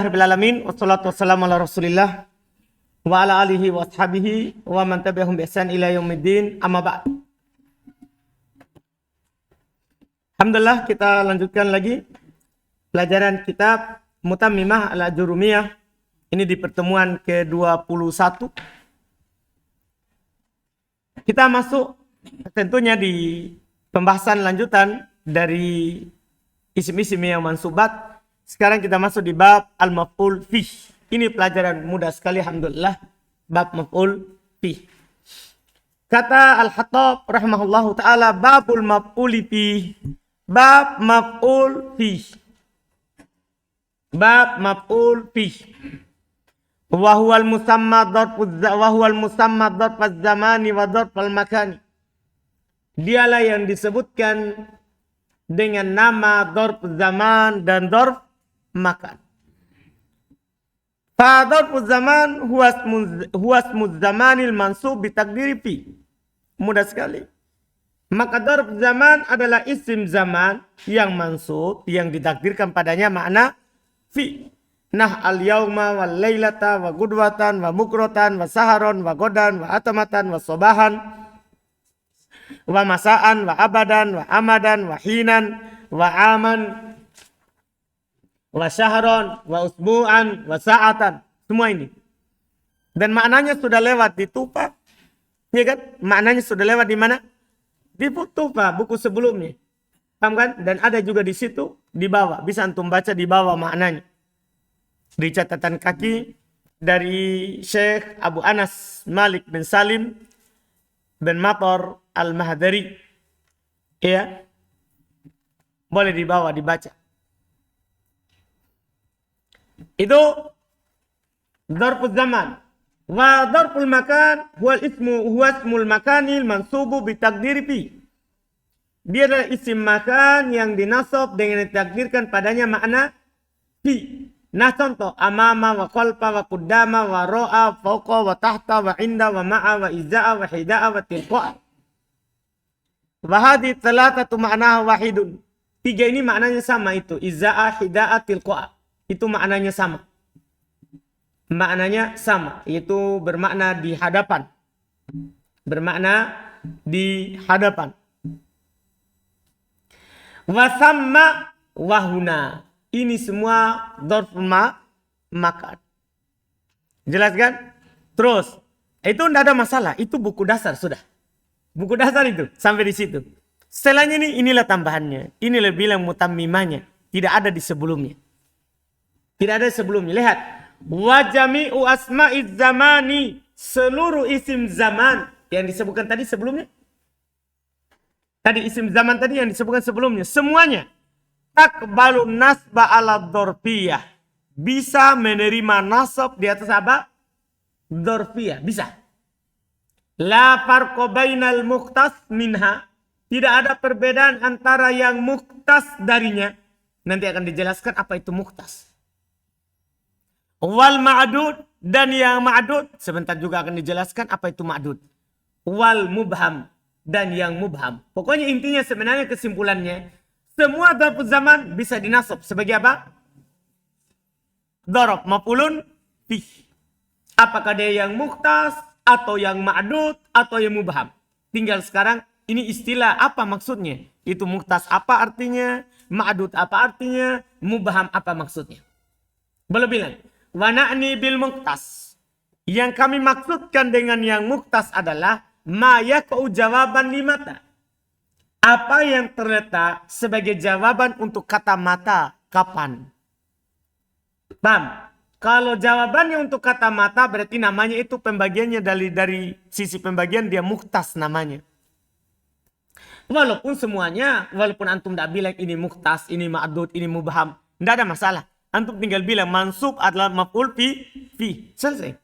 Rabbil alamin wassalatu wassalamu ala Rasulillah wa ala alihi wa ashabihi wa man tabi'ahum bi ihsan ila yaumiddin. Amma ba'd. Alhamdulillah, kita lanjutkan lagi pelajaran kitab Mutammimah al-Ajurumiyah. Ini di pertemuan ke-21. Kita masuk tentunya di pembahasan lanjutan dari isim-isim yang mansubat. Sekarang kita masuk di bab al-maf'ul fih. Ini pelajaran mudah sekali, alhamdulillah. Bab maf'ul fih. Kata Al-Hattab rahimahullahu ta'ala, babul maf'ul fih. Bab maf'ul fih. Bab maf'ul fih. Wa huwal musamma dharfuz zamani wa dharful makani. Dialah yang disebutkan dengan nama dharf zaman dan dharf makan. Fa dharf zaman huwa ismu zamanil mansub bi taqdiri fi. Mudah sekali. Maka dharf zaman adalah isim zaman yang mansub yang ditakdirkan padanya makna fi. Nah al-yauma wal lailata wa gudwatan wa mukrotan wa saharon wa godan wa atamatan wa sobahan wa masaan wa abadan wa amadan wa hinan wa aman wa syahron wa usbu'an wa sa'atan. Semua ini. Dan maknanya sudah lewat di Tufa. Ya kan? Maknanya sudah lewat di mana? Di Tufa, buku sebelumnya. Paham kan? Dan ada juga di situ di bawah. Bisa antum baca di bawah maknanya. Di catatan kaki dari Syekh Abu Anas Malik bin Salim bin Matar Al-Mahdari. Ya. Boleh di bawah dibaca. Itu dzarfuz zaman. Wa dzarful makan huwa ismul makanil mansubu bi taqdiri fi. Dia adalah isim makan yang dinasab dengan ditakdirkan padanya makna fi. Nah contoh, amama wa khalfa wa qaddama wa ra'a fawqa wa tahta wa inda wa ma'a wa izza'a wa hida'a wa tilqa'a. Wa hadhi thalathatu ma'naha wahidun. Tiga ini maknanya sama itu. Izza'a, hida'a, tilqa'a. Itu maknanya sama. Maknanya sama. Itu bermakna di hadapan. Bermakna di hadapan. Wasamma wahuna. Ini semua dzarf makan. Jelas kan? Terus. Itu tidak ada masalah. Itu buku dasar sudah. Buku dasar itu. Sampai di situ. Setelahnya inilah tambahannya. Inilah bilang mutammimahnya. Tidak ada di sebelumnya. Tidak ada sebelumnya. Lihat. Wa jami'u asma'iz zamani. Seluruh isim zaman. Yang disebutkan tadi sebelumnya. Tadi isim zaman tadi yang disebutkan sebelumnya. Semuanya. Takbalu nasba ala dzarfiyah. Bisa menerima nasab di atas apa? Dzarfiyah. Bisa. La farqa bainal mukhtas minha. Tidak ada perbedaan antara yang mukhtas darinya. Nanti akan dijelaskan apa itu mukhtas. Wal ma'dud dan yang ma'dud. Sebentar juga akan dijelaskan apa itu ma'dud. Wal mubham dan yang mubham. Pokoknya intinya sebenarnya kesimpulannya. Semua dzarfuz zaman bisa dinasab sebagai apa? Dzarf maf'ulun fih. Apakah dia yang mukhtas atau yang ma'dud atau yang mubham. Tinggal sekarang ini istilah apa maksudnya. Itu mukhtas apa artinya. Ma'dud apa artinya. Mubham apa maksudnya. Boleh bilang. Wa na'ni bil mukhtas. Yang kami maksudkan dengan yang mukhtas adalah ma yakau jawaban limata. Apa yang terletak sebagai jawaban untuk kata mata kapan. Paham? Kalau jawabannya untuk kata mata berarti namanya itu pembagiannya dari sisi pembagian dia mukhtas namanya. Walaupun semuanya, walaupun antum tidak bilang ini mukhtas, ini ma'dud, ini mubham. Tidak ada masalah. Antum tinggal bilang mansub adalah maf'ul fi. Selesai.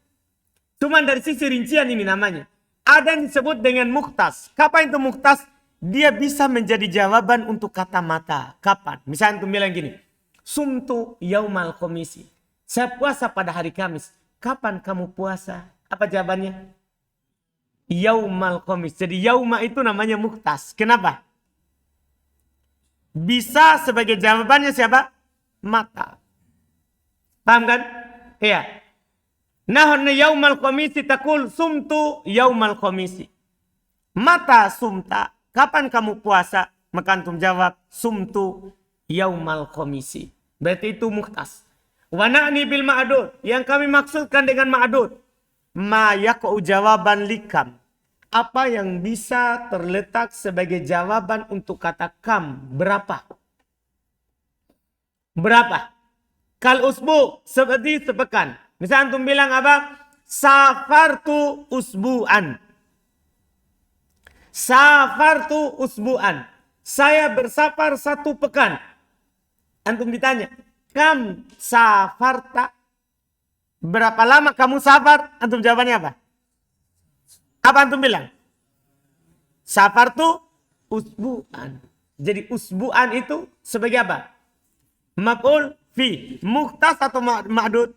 Cuma dari sisi rincian ini namanya. Ada yang disebut dengan mukhtas. Kapan itu mukhtas? Dia bisa menjadi jawaban untuk kata mata. Kapan? Misalnya antum bilang gini. Sumtu yaumal khomisi. Saya puasa pada hari Kamis. Kapan kamu puasa? Apa jawabannya? Yaumal khomis. Jadi yauma itu namanya mukhtas. Kenapa? Bisa sebagai jawabannya siapa? Mata. Paham kan? Iya. Nahnu yaumal khamisi takul sumtu yaumal khamisi. Mata sumta, kapan kamu puasa? Maka antum jawab sumtu yaumal khamisi. Berarti itu mukhtas. Wa na'ni bil ma'dud, yang kami maksudkan dengan ma'dud, ma yaqa'u jawaban likam. Apa yang bisa terletak sebagai jawaban untuk kata kam? Berapa? Berapa? Kal usbu, seperti sepekan. Misal antum bilang apa? Safartu usbu'an. Safartu usbu'an. Saya bersafar 1 pekan. Antum ditanya, kam safarta? Berapa lama kamu safar? Antum jawabannya apa? Apa antum bilang? Safartu usbu'an. Jadi usbu'an itu sebagai apa? Maf'ul fi. Mukhtas atau ma'dud?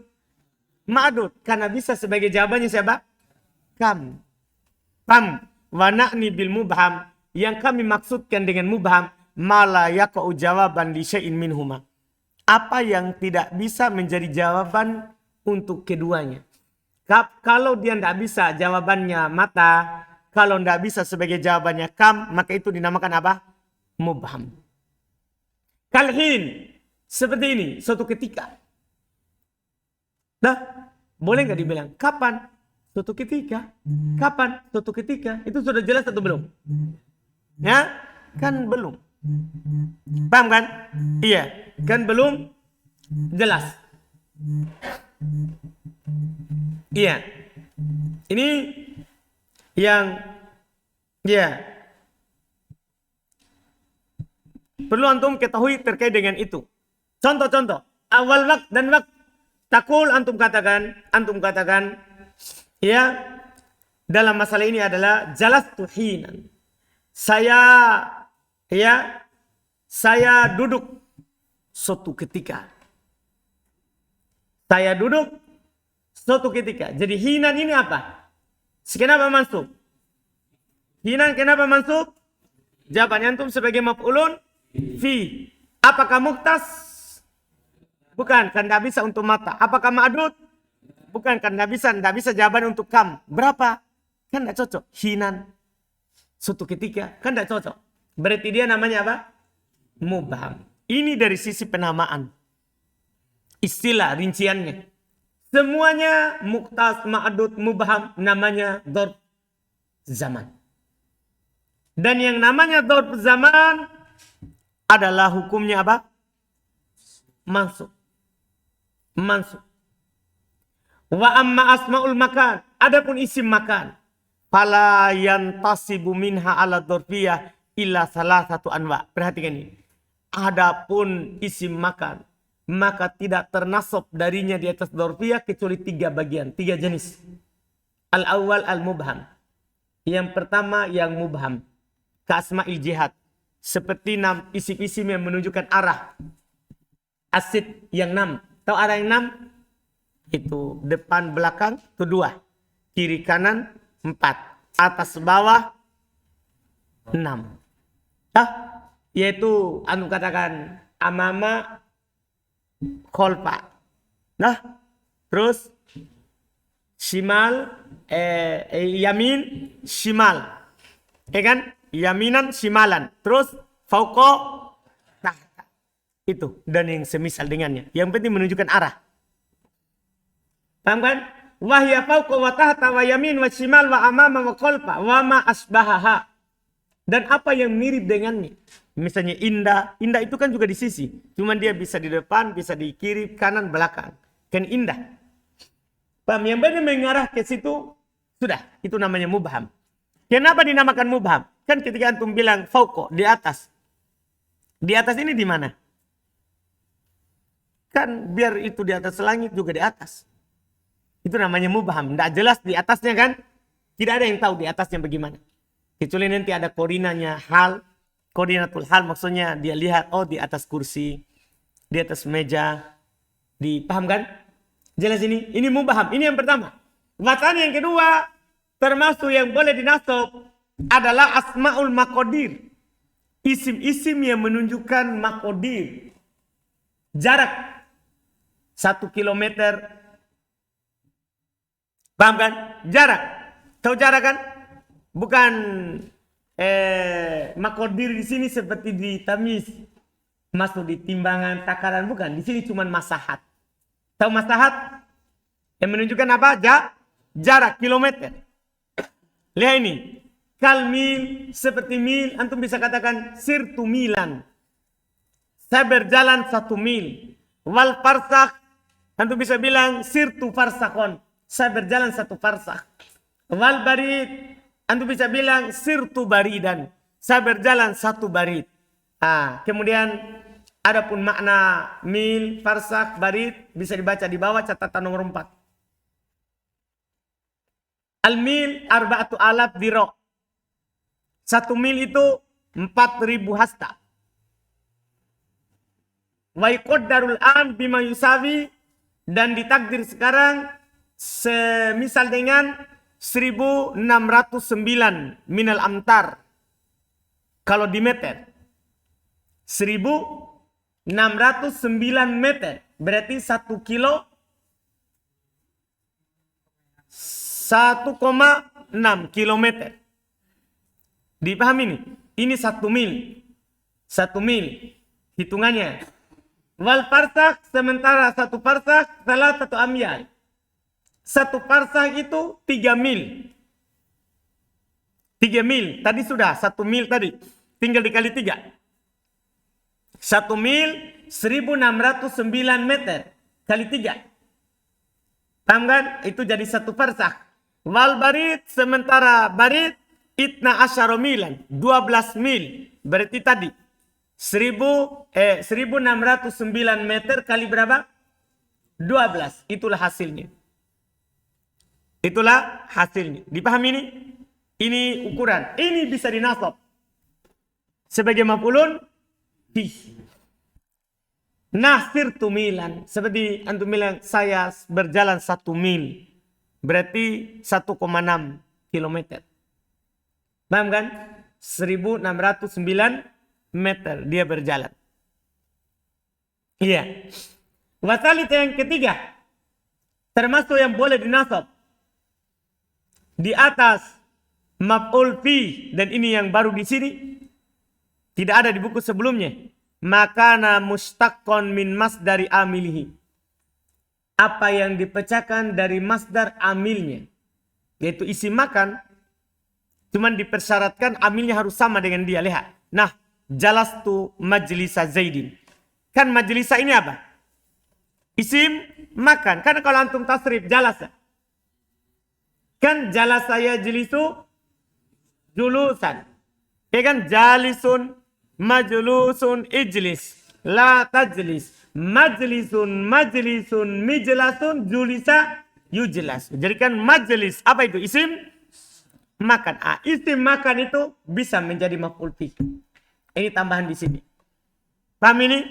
Ma'dud. Karena bisa sebagai jawabannya siapa? Kam. Pam. Wa na'ni bil mubham. Yang kami maksudkan dengan mubham, mala yaqa'u jawaban li syai'in minhuma. Apa yang tidak bisa menjadi jawaban untuk keduanya. Kalau dia tidak bisa jawabannya mata, kalau tidak bisa sebagai jawabannya kam, maka itu dinamakan apa? Mubham. Kalhin. Seperti ini, suatu ketika. Nah, boleh nggak dibilang kapan? Suatu ketika. Kapan? Suatu ketika. Itu sudah jelas atau belum? Ya, kan belum. Paham kan? Iya, kan belum jelas. Iya. Ini yang ya perlu antum ketahui terkait dengan itu. Contoh-contoh. Awal wakt dan wakt. Takul antum katakan ya dalam masalah ini adalah jalastu hinan. Saya duduk suatu ketika. Saya duduk suatu ketika. Jadi hinan ini apa? Kenapa mansub? Hinan kenapa mansub? Jawabannya antum sebagai maf'ulun fi. Apakah mukhtas? Bukan, kan tidak bisa untuk mata. Apakah ma'dud? Bukan, kan tidak bisa jawaban untuk kam. Berapa? Kan tidak cocok. Hinan. Suatu ketika, kan tidak cocok. Berarti dia namanya apa? Mubham. Ini dari sisi penamaan. Istilah, rinciannya. Semuanya mukhtas, ma'dud, mubham, namanya dzarf zaman. Dan yang namanya dzarf zaman adalah hukumnya apa? Mansub. Mansub. Wa amma asma'ul makan. Adapun isim makan. Fala yantasibu minha ala dzarfiyah illa salah satu anwa. Perhatikan ini. Adapun isim makan, maka tidak ternasab darinya di atas dzarfiyah kecuali 3 bagian, 3 jenis. Al-awwal al-mubham. Yang pertama yang mubham. Ka asma'il jihad. Seperti isim-isim yang menunjukkan arah. Asid yang 6. Tahu arah yang 6? Itu depan belakang itu 2. Kiri kanan 4. Atas bawah 6. Yaitu anu katakan amama kholfa. Nah, terus shimal yamin shimal. Ya kan? Yaminan shimalan. Terus fauqa tahta. Itu dan yang semisal dengannya. Yang penting menunjukkan arah. Paham kan? Wahya fauqa wa tahta wa yamin wa shimal wa amama wa khalfa wa ma asbahaha. Dan apa yang mirip dengannya. Misalnya indah. Indah itu kan juga di sisi. Cuman dia bisa di depan, bisa di kiri, kanan, belakang. Kan indah. Paham? Yang benar mengarah ke situ, sudah. Itu namanya mubham. Kenapa dinamakan mubham? Kan ketika antum bilang fauqa, di atas. Di atas ini di mana? Kan biar itu di atas langit juga di atas. Itu namanya mubham. Tidak jelas di atasnya kan? Tidak ada yang tahu di atasnya bagaimana. Kecuali nanti ada koordinatnya hal. Koordinatul hal maksudnya dia lihat, oh di atas kursi. Di atas meja. Paham kan? Jelas ini? Ini mubham. Ini yang pertama. Watan yang kedua. Termasuk yang boleh dinasab. Adalah asma'ul maqadir. Isim-isim yang menunjukkan maqadir. Jarak. 1 kilometer. Paham kan? Jarak. Tahu jarak kan? Bukan makodir di sini seperti di tamis. Masuk di timbangan, takaran. Bukan. Di sini cuma masahat. Tahu masahat? Yang menunjukkan apa? Jarak, kilometer. Lihat ini. Kal mil, seperti mil. Antum bisa katakan sirtu milan. Saya berjalan 1 mil. Wal farsakh. Antum bisa bilang sirtu farsakhon. Saya berjalan 1 farsakh. Wal barid. Antum bisa bilang sirtu baridan. Saya berjalan 1 barid. Kemudian adapun makna mil, farsakh, barid bisa dibaca di bawah catatan nomor 4. Al-mil arba'atu alaf diro. 1 mil itu 4.000 hasta. Wa yuqaddarul an bima yusawi, dan ditakdir sekarang semisal dengan 1609 minal amtar. Kalau di meter 1609 meter berarti 1 kilo 1,6 kilometer. Dipahami nih? Ini 1 mil. 1 mil. Hitungannya. Wal farsakh, sementara 1 farsakh salah 1 amyal. 1 farsakh itu 3 mil. 3 mil. Tadi sudah 1 mil tadi. Tinggal dikali 3. 1 mil 1609 meter. Kali 3. Paham kan? Itu jadi 1 farsakh. Wal barid, sementara barid itna asyara milan, 12 mil. Berarti tadi 1609 meter kali berapa? 12. Itulah hasilnya. Itulah hasilnya. Dipahami ini? Ini ukuran. Ini bisa dinasab sebagai maf'ulun bih. Nasirtu milan. Seperti antum bilang saya berjalan 1 mil. Berarti 1,6 kilometer. Paham kan? 1609 meter dia berjalan. Iya. Wasalit yang ketiga. Termasuk yang boleh dinasab. Di atas maf'ul fi, dan ini yang baru di sini. Tidak ada di buku sebelumnya. Makana mustaqqon min masdari amilihi. Apa yang dipecahkan dari masdar amilnya. Yaitu isim makan. Cuman dipersyaratkan amilnya harus sama dengan dia. Lihat. Nah, jalastu majlisa Zaidin. Kan majlisa ini apa? Isim makan. Karena kalau antum tasrif jalasa. Kan jalasa yajlisu julusan. Ya kan? Jalisun, majlusun, ijlis. La tajlis. Majlisun, majlisun, mijlasun, julisa, yujlas. Jadi kan majlis. Apa itu? Isim makan. Isim makan itu bisa menjadi maf'ul bih. Ini tambahan di sini. Paham ini?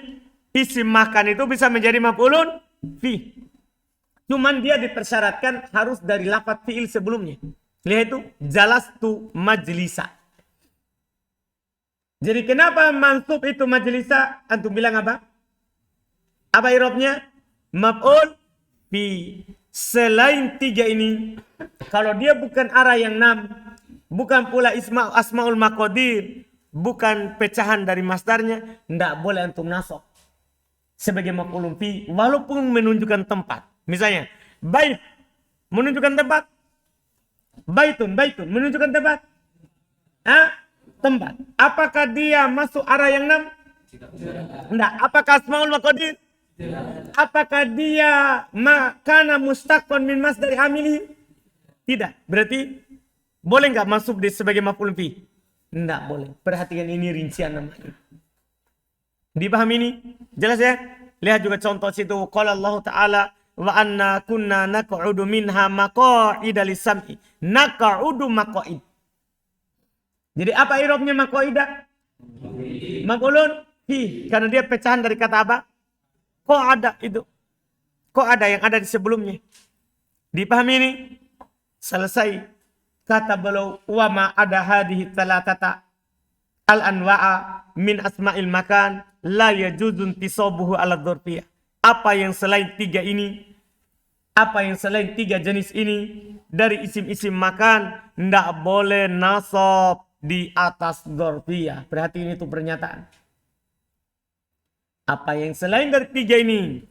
Isim makan itu bisa menjadi maf'ulun bih. Cuman dia dipersyaratkan harus dari lafaz fi'il sebelumnya. Lihat itu. Jalastu majlisa. Jadi kenapa mansub itu majlisa? Antum bilang apa? Apa i'rabnya? Maf'ul bih. Selain 3 ini, kalau dia bukan arah yang 6, bukan pula asmaul maqadir, bukan pecahan dari masdarnya, tidak boleh antum nasab sebagai maf'ul bih walaupun menunjukkan tempat. Misalnya, bait menunjukkan tempat. Baitun menunjukkan tempat. Tempat. Apakah dia masuk arah yang 6? Tidak. Apakah asmaul maqadir? Apakah dia makana mustaqqon min masdari amili? Tidak. Berarti boleh nggak masuk di sebagai maf'ul bih? Tidak boleh. Perhatikan ini rincian namanya. Dipahami ini? Jelas ya? Lihat juga contoh situ. Qala Allah Ta'ala wa anna kunna naq'udu minha maq'ida lis-sam'i. Naq'udu maq'id. Jadi apa i'rabnya maq'ida? Maf'ulun bih. Karena dia pecahan dari kata apa? Kok ada itu? Kok ada yang ada di sebelumnya? Dipahami ini? Selesai. Kata beliau, wa ma ada hadhihi talatata al-anwa'a min asma'il makan la yajuzun tisabuhu ala dzurfiyah. apa yang selain tiga ini, apa yang selain tiga jenis ini dari isim-isim makan, ndak boleh nasab di atas dzarfiyah. Perhatiin itu pernyataan. Apa yang selain dari tiga ini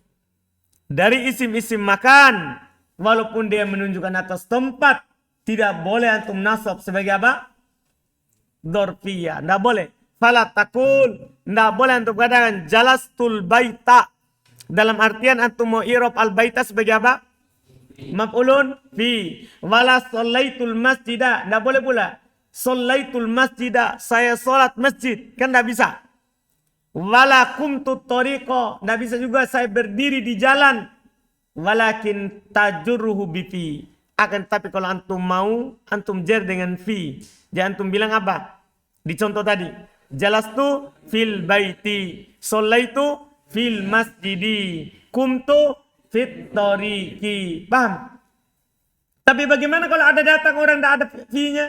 dari isim-isim makan, walaupun dia menunjukkan atas tempat, tidak boleh antum nasab sebagai apa? Dzarfiyah. Ndak boleh. Fala takul, ndak boleh antum katakan jalastul baita. Dalam artian antum mau i'rab al baita sebagai apa? Maf'ulun fi. Wala shallaitul masjidah. Ndak boleh pula. Shallaitul masjidah. Saya sholat masjid. Kan ndak bisa. Wala kumtu tariqa. Ndak bisa juga saya berdiri di jalan. Walakin tajurruhu bifi. Akan tapi kalau antum mau, antum jer dengan fi. Jangan antum bilang apa? Di contoh tadi. Jalastu fil baiti. Shallaitu fil masjidi. Kumtu fit tariqi. Paham? Tapi bagaimana kalau ada datang orang tidak ada fi-nya?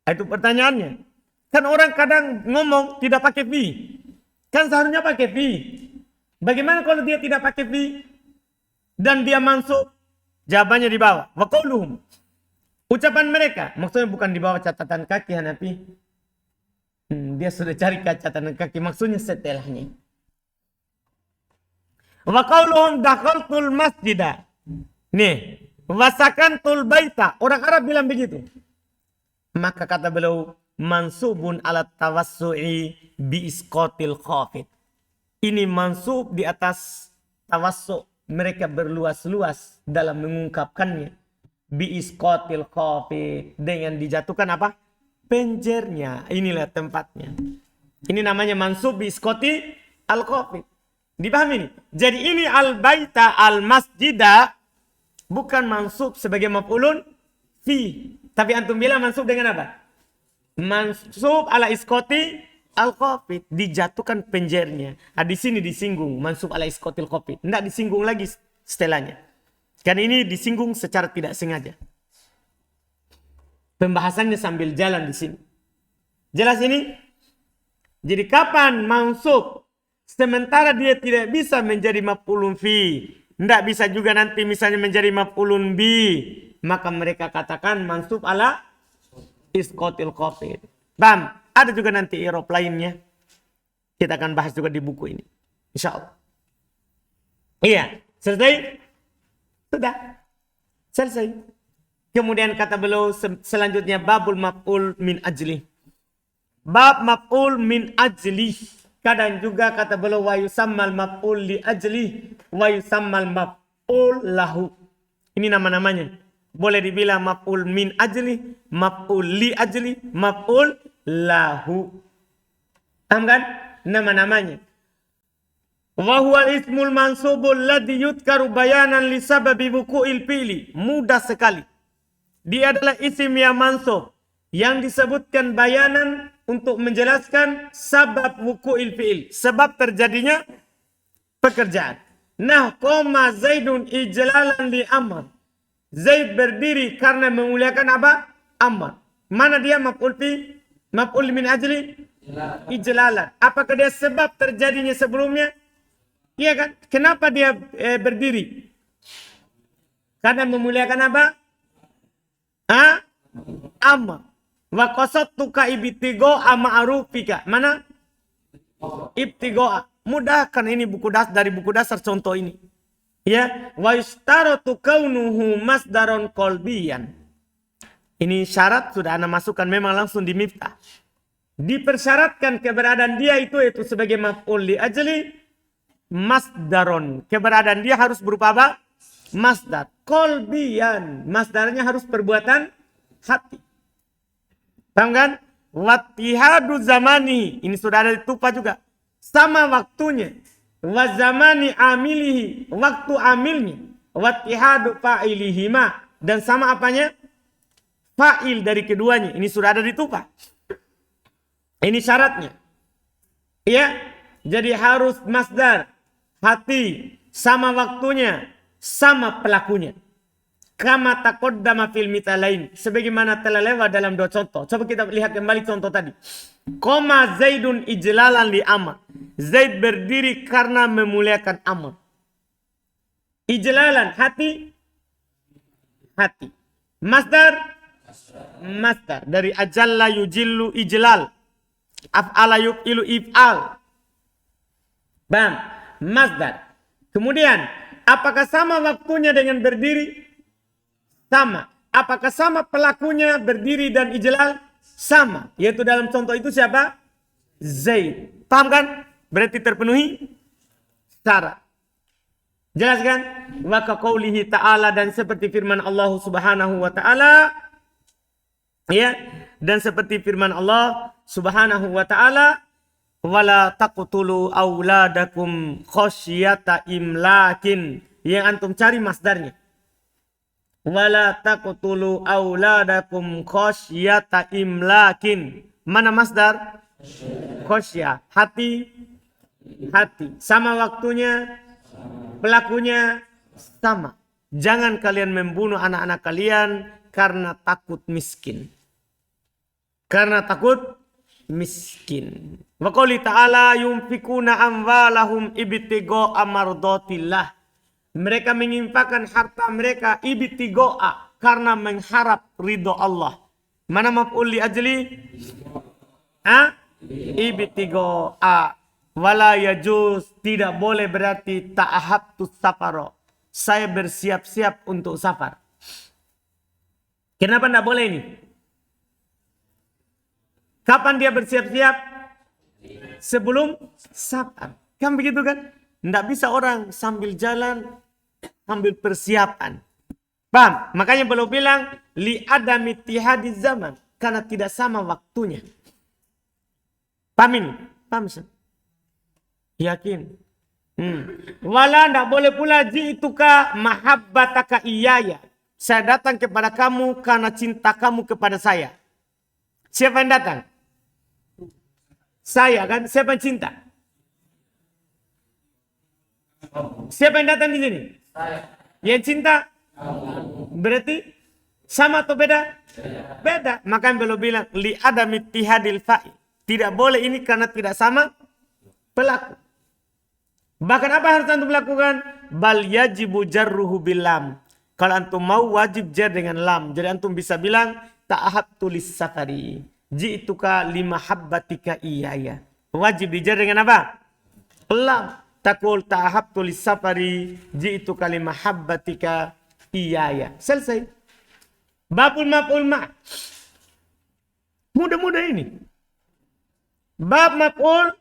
Itu pertanyaannya. Kan orang kadang ngomong tidak pakai fi. Kan seharusnya pakai fi. Bagaimana kalau dia tidak pakai fi? Dan dia mansub? Jawabannya di bawah. Wa qauluhum. Ucapan mereka. Maksudnya bukan di bawah catatan kaki Hanafi. Dia sudah cari catatan kaki. Maksudnya setelahnya. Wa qauluhum dakhaltul masjidah. Nih, wasakantul baita. Orang Arab bilang begitu. Maka kata beliau, mansubun ala tawassu'i bi isqatil khafid. Ini mansub di atas tawassu'. Mereka berluas-luas dalam mengungkapkannya. Bi isqatil khafid. Dengan dijatuhkan apa? Penjernya. Inilah tempatnya. Ini namanya mansub bi isqati al khafid. Dipahami ini? Jadi ini al-baita al-masjidah bukan mansub sebagai maf'ulun fi. Tapi antum bilang mansub dengan apa? Mansub ala iskoti al-khafid. Dijatuhkan penjernya. Nah, di sini disinggung mansub ala iskoti al-khafid. Tidak disinggung lagi setelahnya. Karena ini disinggung secara tidak sengaja. Pembahasannya sambil jalan di sini. Jelas ini? Jadi kapan mansub sementara dia tidak bisa menjadi maf'ulun fi, tidak bisa juga nanti misalnya menjadi maf'ulun bi, maka mereka katakan mansub ala isqatil khafid. Paham? Ada juga nanti i'rab lainnya. Kita akan bahas juga di buku ini. Insyaallah. Iya, selesai? Sudah. Selesai. Kemudian kata beliau selanjutnya babul maf'ul min ajli. Bab maf'ul min ajli. Kadang juga kata beliau wa yusammal maf'ul li ajli wa yusammal maf'ul lahu. Ini nama-namanya. Boleh dibilang maf'ul min ajli, maf'ul li ajli, maf'ul lahu. Paham kan? Nama-namanya. Wa huwa ismul mansubul ladzi yudkaru bayanan li sababi wuqu'il fi'li. Mudah sekali. Dia adalah isim yang mansub yang disebutkan bayanan untuk menjelaskan sabab wuqu'il fi'il, sebab terjadinya pekerjaan. Nah, qoma Zaidun ijlalan li Amr. Zaid berdiri karena memuliakan apa? Amr. Mana dia maf'ul fi? Maf'ul min ajli? Ijlalan. Apakah dia sebab terjadinya sebelumnya? Iya kan? Kenapa dia berdiri? Karena memuliakan apa? Amr. Wa qasadtuka ibtigo'a ma'rufika. Mana? Ibtigo'a. Mudah kan ini buku dasar dari buku dasar contoh ini. Ya, wa yustaratu kaunuhu masdaron qalbiyan. Ini syarat sudah Anda masukkan memang langsung di miftah. Dipersyaratkan keberadaan dia itu sebagai maf'ul li ajli masdaron. Keberadaan dia harus berupa apa? Masdar. Qalbiyan. Masdarnya harus perbuatan hati. Paham kan? Wattihadu zamani. Ini sudah ada di tupa juga. Sama waktunya. Wa zamani amilihi. Waktu amilnya. Wattihadu fa'ilihima. Dan sama apanya? Fa'il dari keduanya. Ini sudah ada di tupa. Ini syaratnya. Ya. Jadi harus masdar. Hati. Sama waktunya. Sama pelakunya. Kama taqaddama fil mithalain. Sebagaimana telah lewat dalam dua contoh. Coba kita lihat kembali contoh tadi. Koma Zaidun ijlalan li Amr. Zaid berdiri karena memuliakan Amr. Ijlalan, hati. Masdar dari ajalla yujillu ijlal. Af'ala yuf'ilu if'al. Bam, masdar. Kemudian, apakah sama waktunya dengan berdiri? Sama. Apakah sama pelakunya berdiri dan ijlal? Sama. Yaitu dalam contoh itu siapa? Zaid. Paham kan? Berarti terpenuhi syarat. Jelas kan? Wa kaqaulihi ta'ala, dan seperti firman Allah Subhanahu wa taala, ya, dan seperti firman Allah Subhanahu wa taala, wala taqtulu auladakum khasyata imlakin. Yang antum cari masdarnya. Wala taqtulu auladakum khasyata imlakin. Mana masdar? Khasya. Hati. Sama waktunya. Pelakunya sama. Jangan kalian membunuh anak-anak kalian karena takut miskin. Wa qouli ta'ala yunfikuna amwalahum ibtigha'a mardatillah. Mereka menginfakkan harta mereka ibtigha'a, karena mengharap ridho Allah. Mana maf'ul li ajli? Ibtigha'a. Wala yajuz, tidak boleh berarti ta'ahabtus safaro. Saya bersiap-siap untuk safar. Kenapa tidak boleh ini? Kapan dia bersiap-siap? Sebelum safar. Kan begitu kan? Tidak bisa orang sambil jalan, sambil persiapan. Paham? Makanya belum bilang li adami ittihadiz zaman, karena tidak sama waktunya. Paham ini? Paham? Yakin. Wala ndak boleh pula ji'tuka mahabbataka iyaya. Saya datang kepada kamu karena cinta kamu kepada saya. Siapa yang datang? Saya kan? Siapa yang cinta? Siapa yang datang di sini? Saya. Yang cinta? Berarti sama atau beda? Beda. Maka belum bilang li adami ittihadil fa'il. Tidak boleh ini karena tidak sama pelaku. Bahkan apa harus antum lakukan? Bal yajibu jarruhu bilam. Kalau antum mau wajib jar dengan lam. Jadi antum bisa bilang ta'ahabtu lis safari. Ji'tuka limahabbatika iyaya. Wajib dijar dengan apa? Lam. Taqul ta'ahabtu lis safari ji'tuka limahabbatika iyaya. Selesai. Babul maf'ul ma'. Mudah-mudah ini. Bab maf'ul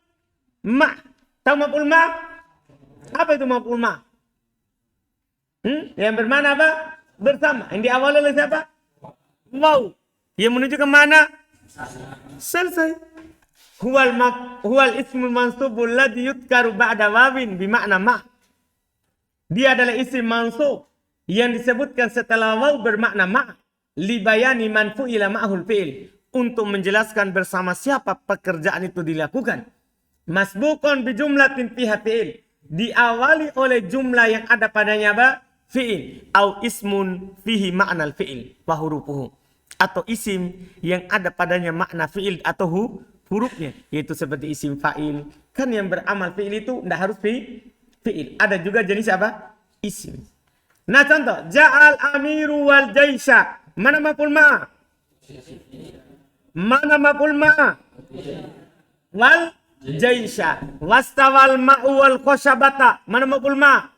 ma'. Tahu maf'ul ma'? Apa itu maf'ul ma'? Yang bermana apa? Bersama. Yang diawali oleh siapa? Waw. Yang menuju ke mana? Selesai. Huwal ismul mansubul ladzi yudkaru ba'da wawin bimakna ma'. Dia adalah isim mansub yang disebutkan setelah waw bermakna ma'. Libayani man fu'ila ma'hul fi'il. Untuk menjelaskan bersama siapa pekerjaan itu dilakukan. Masbukon bijumlatin fiha fi'il. Diawali oleh jumlah yang ada padanya apa? Fi'il. Au ismun fihi ma'nal fi'il wa hurufuhu. Atau isim yang ada padanya makna fi'il atau hurufnya. Yaitu seperti isim fa'il. Kan yang beramal fi'il itu tidak harus fi'il. Ada juga jenis apa? Isim. Nah contoh. Ja'al amiru wal jaisha. Mana maf'ul ma'? Mana maf'ul ma'? Wal jaisha. Wastawal ma'u wal khoshabata. Mana maf'ul ma'?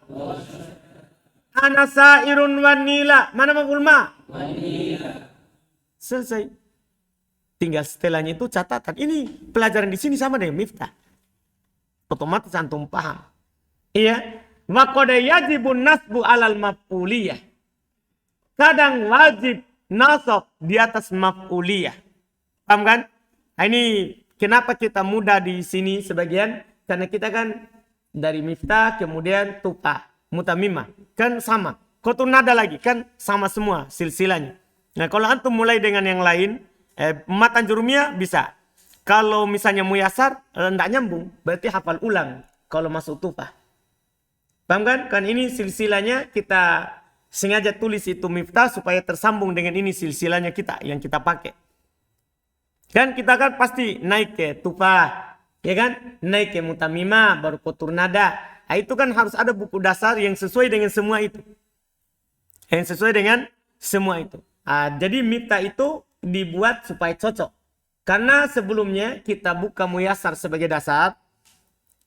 Ana sa'irun wan nila. Mana maf'ul ma'? Selesai. Tinggal setelahnya itu catatan. Ini pelajaran di sini sama dengan Miftah. Otomatis antum paham. Iya. Wa qad yajibun nasbu alal maf'uliyah. Kadang wajib nasab di atas maf'uliyah. Paham kan? Nah, ini kenapa kita mudah di sini sebagian? Karena kita kan dari Miftah kemudian Tuqah, Mutamimah. Kan sama. Qotun nada lagi kan sama semua silsilahnya. Nah kalau antum mulai dengan yang lain, matan jurumiyah bisa. Kalau misalnya muyasar, tidak nyambung. Berarti hafal ulang kalau masuk Tuqah. Paham kan? Kan ini silsilahnya kita Sengaja tulis itu miftah supaya tersambung dengan ini silsilahnya kita yang kita pakai. Kan kita kan pasti naik ke tufah, ya kan? Naik ke mutamimah, baru kotur nada. Nah, itu kan harus ada buku dasar yang sesuai dengan semua itu. Yang sesuai dengan semua itu. Nah, jadi miftah itu dibuat supaya cocok. Karena sebelumnya kita buka muyasar sebagai dasar,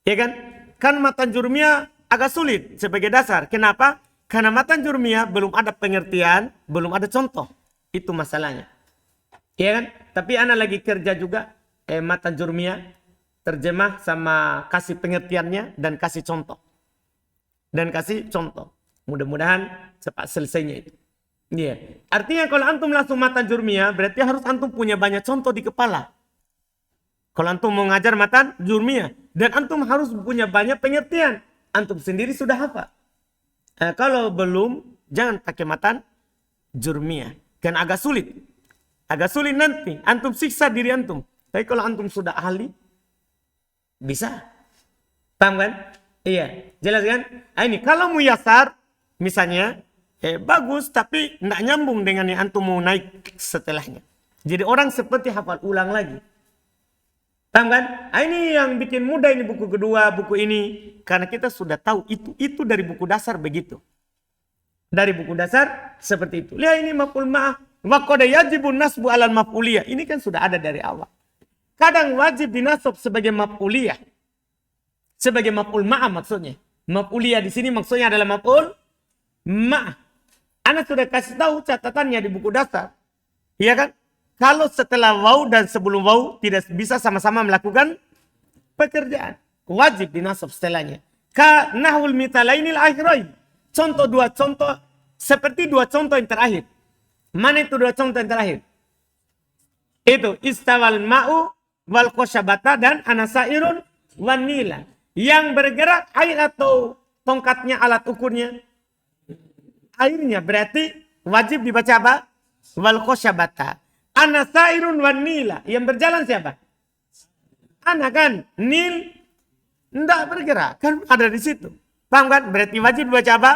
ya kan? Kan matan jurmiyah agak sulit sebagai dasar. Kenapa? Karena matan jurmiyah belum ada pengertian, belum ada contoh. Itu masalahnya. Ya kan? Tapi ana lagi kerja juga matan jurmiyah, terjemah sama kasih pengertiannya dan kasih contoh. Mudah-mudahan cepat selesainya itu. Iya. Artinya kalau antum langsung matan jurmiyah, berarti harus antum punya banyak contoh di kepala. Kalau antum mau ngajar matan jurmiyah, dan antum harus punya banyak pengertian. Antum sendiri sudah hafal. Kalau belum, jangan pakai matan jurmiyah. Kan agak sulit. Agak sulit nanti. Antum siksa diri antum. Tapi kalau antum sudah ahli, bisa. Paham kan? Iya. Jelas kan? Nah, ini kalau muyasar, misalnya, bagus, tapi tidak nyambung dengan yang antum mau naik setelahnya. Jadi orang seperti hafal ulang lagi. Paham kan? Nah, ini yang bikin mudah ini buku kedua, buku ini. Karena kita sudah tahu itu dari buku dasar begitu. Dari buku dasar seperti itu. Lihat ini maf'ul ma'ah. Wa qad yajibun nasbu 'alal maf'uliyah. Ini kan sudah ada dari awal. Kadang wajib dinasab sebagai maf'uliyah. Sebagai maf'ul ma'ah maksudnya. Maf'uliyah di sini maksudnya adalah maf'ul ma'ah. Ana sudah kasih tahu catatannya di buku dasar. Iya kan? Kalau setelah waw dan sebelum waw tidak bisa sama-sama melakukan pekerjaan. Wajib dinasab setelahnya. Ka nahwul mithalainil akhirain. Dua contoh seperti dua contoh yang terakhir. Mana itu dua contoh yang terakhir? Itu istawal ma'u wal qashabata dan anasairun wan nila. Yang bergerak air atau tongkatnya, alat ukurnya airnya, berarti wajib dibaca apa? Wal qashabata. Anasairun wan nila. Yang berjalan siapa? Ana kan? Nil enggak bergerak, kan ada di situ. Paham kan? Berarti wajib dibaca apa?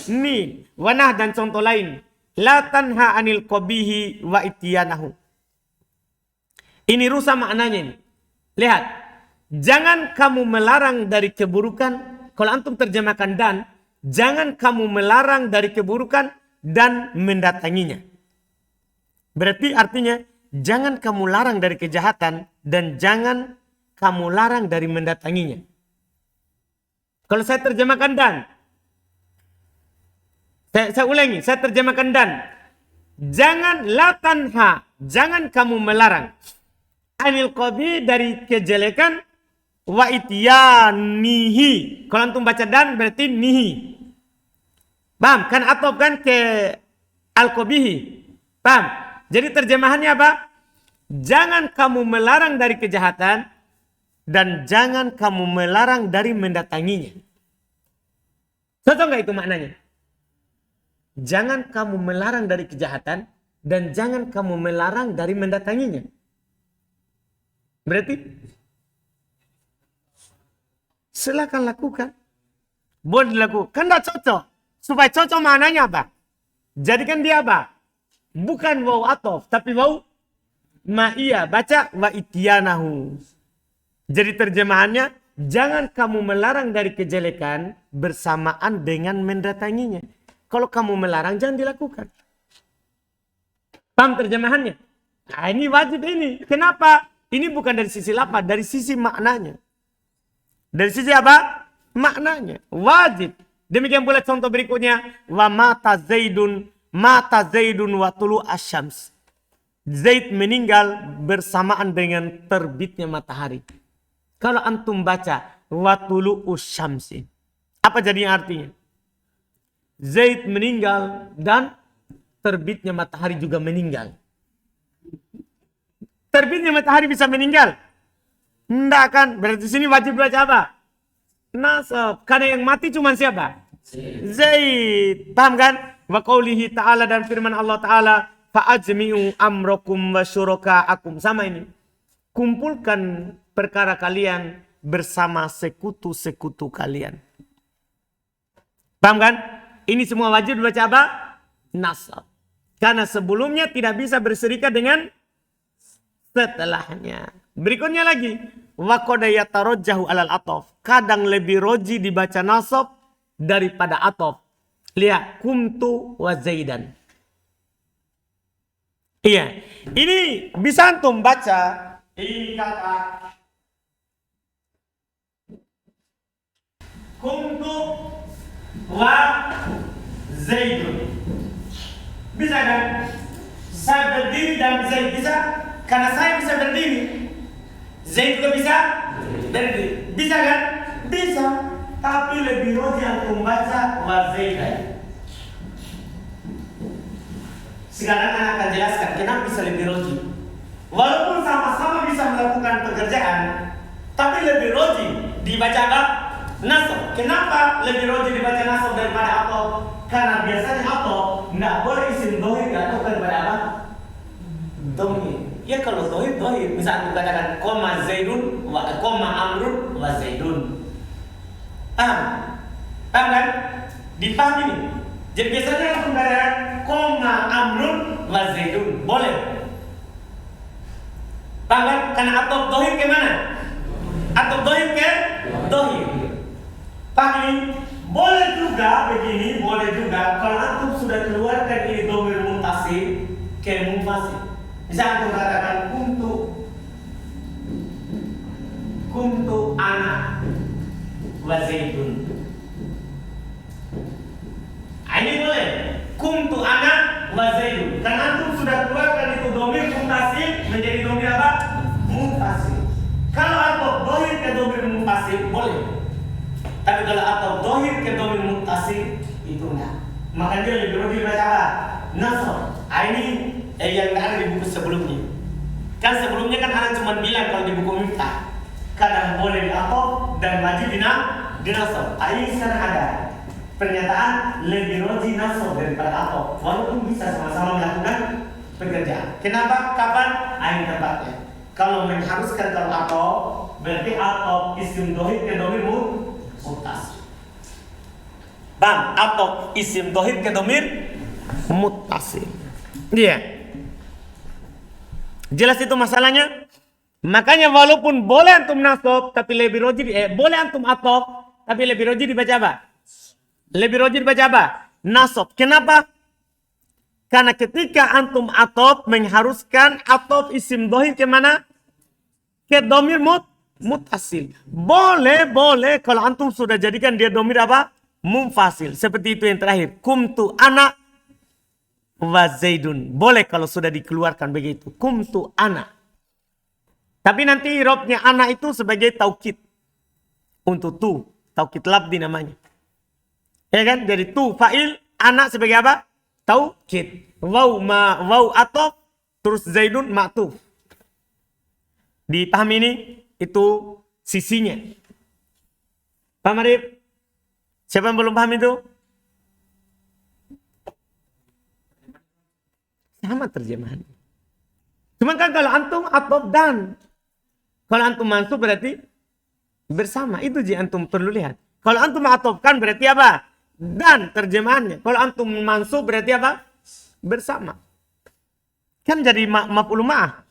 Nil. Wanah dan contoh lain. La tanha anil qabihi wa ityanahu. Ini rusak maknanya ini. Lihat. Jangan kamu melarang dari keburukan. Kalau antum terjemahkan dan. Jangan kamu melarang dari keburukan dan mendatanginya. Berarti artinya. Jangan kamu larang dari kejahatan. Dan jangan kamu larang dari mendatanginya. Kalau saya terjemahkan dan. Saya ulangi, saya terjemahkan dan. Jangan la tanha, jangan kamu melarang. Anil qabi dari kejelekan wa ityanihi. Kalau antum baca dan berarti nihi. Paham? Kan atau kan ke al-qabihi. Paham? Jadi terjemahannya apa? Jangan kamu melarang dari kejahatan dan jangan kamu melarang dari mendatanginya. Cocok nggak itu maknanya? Jangan kamu melarang dari kejahatan dan jangan kamu melarang dari mendatanginya. Berarti silakan lakukan. Boleh dilakukan. Kan tidak cocok. Supaya cocok maknanya apa? Jadikan dia apa? Bukan waw atof, tapi waw ma'iyah. Baca wa ityanahu. Jadi terjemahannya, jangan kamu melarang dari kejelekan bersamaan dengan mendatanginya. Kalau kamu melarang, jangan dilakukan. Paham terjemahannya? Nah, ini wajib ini. Kenapa? Ini bukan dari sisi lafaz, dari sisi maknanya. Dari sisi apa? Maknanya. Wajib. Demikian pula contoh berikutnya. Wa mata Zaidun wa tulu asyams. Zaid meninggal bersamaan dengan terbitnya matahari. Kalau antum baca wa tulu asyamsi. Apa jadinya artinya? Zaid meninggal dan terbitnya matahari juga meninggal. Terbitnya matahari bisa meninggal? Enggak kan? Berarti sini wajib baca apa? Nasab. Karena yang mati cuma siapa? Zaid. Paham kan? Wa qaulihi ta'ala dan firman Allah Ta'ala. Fa'ajmi'u amrokum wa syuraka'akum. Sama ini. Kumpulkan perkara kalian bersama sekutu-sekutu kalian. Paham kan? Ini semua wajib dibaca apa? Nasab. Karena sebelumnya tidak bisa berserikat dengan setelahnya. Berikutnya lagi. Wa qad yatarajjahu alal ataf. Kadang lebih roji dibaca nasab daripada ataf. Lihat. Kumtu wa zaidan. Iya. Ini bisa antum baca. Ini kata. Kumtu wa zaidun. Bisa kan? Saya berdiri dan Zaid bisa. Karena saya bisa berdiri. Zaid juga bisa berdiri. Bisa kan? Bisa. Tapi lebih roji antum baca wa zaidan. Sekarang anak akan jelaskan kenapa bisa lebih roji. Walaupun sama-sama bisa melakukan pekerjaan, tapi lebih roji dibaca apa? Nasab. Kenapa lebih roji dibaca nasab daripada atau? Karena biasanya atau tidak boleh isim dohir diatofkan pada apa? Domir. Ya kalau dohir. Misalnya katakan koma zaidun, koma amrun, wa zaidun. Paham? Paham kan? Dipahami ini. Jadi biasanya langsung katakan koma amrun, wa zaidun. Boleh. Paham kan? Karena atof dohir ke mana? Atof dohir ke dohir. Paham ini? Boleh juga begini, boleh juga kalau antum sudah keluarkan ini domir muntasil ke munfasil. Misalnya antum katakan kuntu anak wa zaidun. Ini boleh. Kuntu anak wa zaidun. Karena antum sudah keluarkan itu domir muntasil menjadi domir apa? Munfasil. Kalau antum dohir ke domir munfasil boleh. Tapi kalau atau dohir ke domir muttasil itu enggak. Maka dia lebih roji baca apa? Nasab. Ini yang ada di buku sebelumnya. Kan sebelumnya kan anak cuma bilang kalau di buku miftah kadang boleh di atau dan wajib di nasab. Ini sekarang ada pernyataan lebih roji nasab daripada atau. Walaupun bisa sama-sama melakukan pekerjaan. Kenapa? Kapan? Ini tempatnya. Kalau mengharuskan kalau atau berarti atau isim dohir ke domir muttasil. Bang, atau isim dohir ke domir muttasil. Iya. Jelas itu masalahnya? Makanya walaupun boleh antum nasab tapi lebih roji boleh antum atau tapi lebih roji dibaca apa? Lebih roji dibaca apa? Nasab. Kenapa? Karena ketika antum atau mengharuskan atau isim dohir ke mana? Ke domir muttasil. Boleh kalau antum sudah jadikan dia domir apa? Munfasil. Seperti itu yang terakhir. Kumtu ana wa zaidun. Boleh kalau sudah dikeluarkan begitu. Kumtu ana. Tapi nanti irobnya ana itu sebagai taukid. Untuk tu. Taukid labdi namanya. Ya kan? Jadi tu fa'il. Ana sebagai apa? Taukid. Waw atau terus zaidun ma'tuf. Dipahami ini? Itu sisinya. Paham Arif? Siapa yang belum paham itu? Sama terjemahan. Cuma kan kalau antum atau dan. Kalau antum mansub berarti bersama. Itu je antum perlu lihat. Kalau antum atofkan berarti apa? Dan terjemahannya. Kalau antum mansub berarti apa? Bersama. Kan jadi maf'ul ma'ah.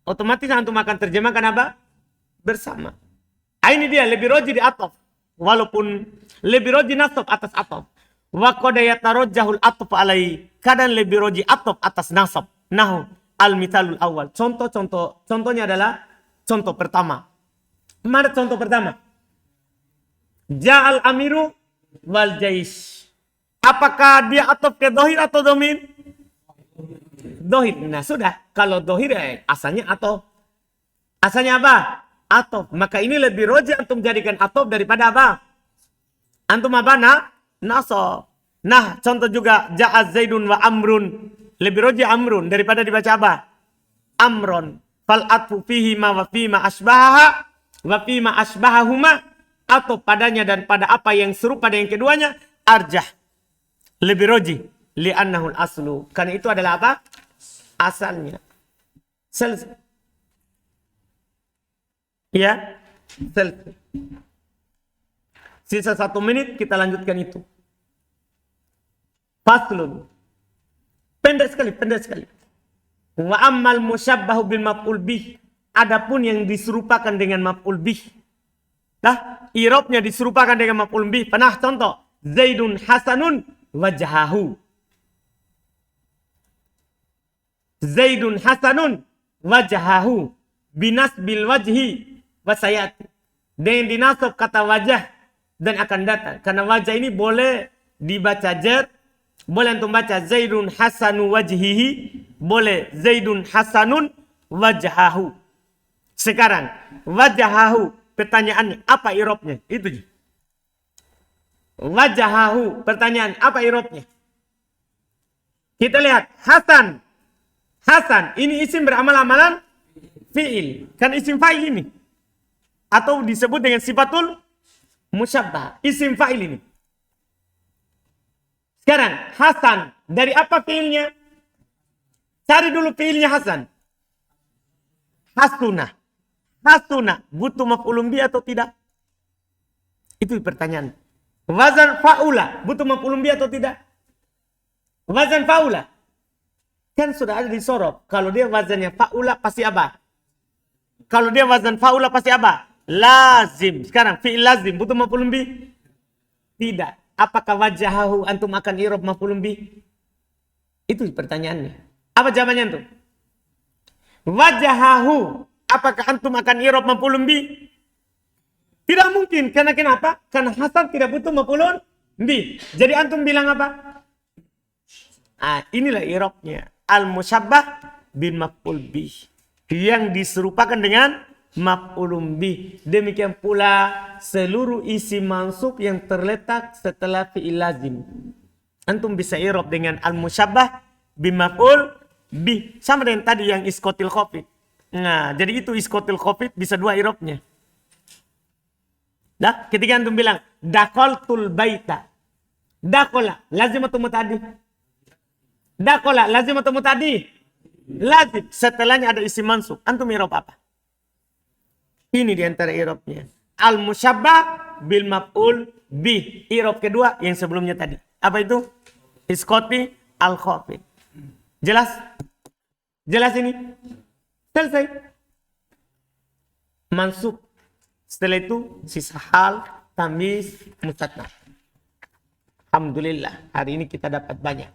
Otomatis antum akan terjemahkan apa? Bersama. Ini dia lebih roji di atof. Walaupun lebih roji nasab atas atof. Wa qad yatarajjahul atf alai. Kadang lebih roji atof atas nasab. Nahu al-mithalul awal. Contohnya adalah contoh pertama. Mana contoh pertama? Ja'al amiru wal jais. Apakah dia atof ke dohir atau domir? Dohir. Nah sudah. Kalau dohir asalnya atof. Asalnya apa? Atof. Maka ini lebih roji antum jadikan atof daripada apa? Antum apa? Nasab. Nah contoh juga ja'az zaidun wa amrun. Lebih roji amrun daripada dibaca apa? Amron. Fal atfu fihi ma wa fima asbaha wa fima asbahahuma. Atau padanya dan pada apa yang serupa dengan keduanya. Arjah. Lebih roji. Li'annahul aslu. Karena itu adalah apa? Asalnya. Selesai. Ya, selesai. Sisa 1 menit kita lanjutkan itu. Faslun. Pendek sekali. Wa ammal musyabbahu bil maf'ul bih. Adapun yang diserupakan dengan maf'ul bih. I'rabnya diserupakan dengan maf'ul bih. Pernah contoh. Zaidun hasanun wajhahu. Zaidun hasanun wajhahu. Binas bil wajhi wasayati. Dengan dinasab kata wajah dan akan datang. Karena wajah ini boleh dibaca jar. Boleh antum baca Zaidun hasanu wajhihi. Boleh Zaidun hasanun wajhahu. Sekarang wajhahu, pertanyaannya apa i'rabnya? Itu. Wajhahu, pertanyaan apa i'rabnya? Kita lihat Hasan. Hasan ini isim beramal-amalan fi'il. Kan isim fa'il ini. Atau disebut dengan sifatul musyabbah. Isim fa'il ini. Sekarang Hasan dari apa fi'ilnya? Cari dulu fi'ilnya Hasan. Hasuna. Hasuna butuh maf'ulun bih atau tidak? Itu pertanyaan. Wazan fa'ula butuh maf'ulun bih atau tidak? Wazan fa'ula kan sudah ada di sorof. Kalau dia wazannya fa'ula pasti apa? Kalau dia wazan fa'ula pasti apa? Lazim. Sekarang fi'il lazim butuh maf'ulun bih? Tidak. Apakah wajahahu antum akan i'rab maf'ulun bih? Itu pertanyaannya. Apa jawabannya antum? Wajahahu. Apakah antum akan i'rab maf'ulun bih? Tidak mungkin. Karena kenapa? Karena Hasan tidak butuh maf'ulun bih. Jadi antum bilang apa? Inilah i'rabnya. Al-musyabbah bin maf'ul bih. Yang diserupakan dengan maf'ulun bih. Demikian pula seluruh isim mansub yang terletak setelah fi'il lazim. Antum bisa i'rab dengan al-musyabbah bin maf'ul bih. Sama dengan tadi yang iskotil khafid. Nah, jadi itu iskotil khafid bisa dua i'rabnya. Ketika antum bilang dakoltul baita. Dakola lazim atau muta'addi? Dakola lazim atau muta'addi? Lazim. Setelahnya ada isim mansub. Antum i'rab apa? Ini diantara i'rabnya. Al-musyabbah bil maf'ul bih. I'rab kedua yang sebelumnya tadi. Apa itu? Iskoti al-khafid. Jelas? Jelas ini? Selesai. Mansub. Setelah itu sisa hal, tamyiz, mustatna. Alhamdulillah hari ini kita dapat banyak.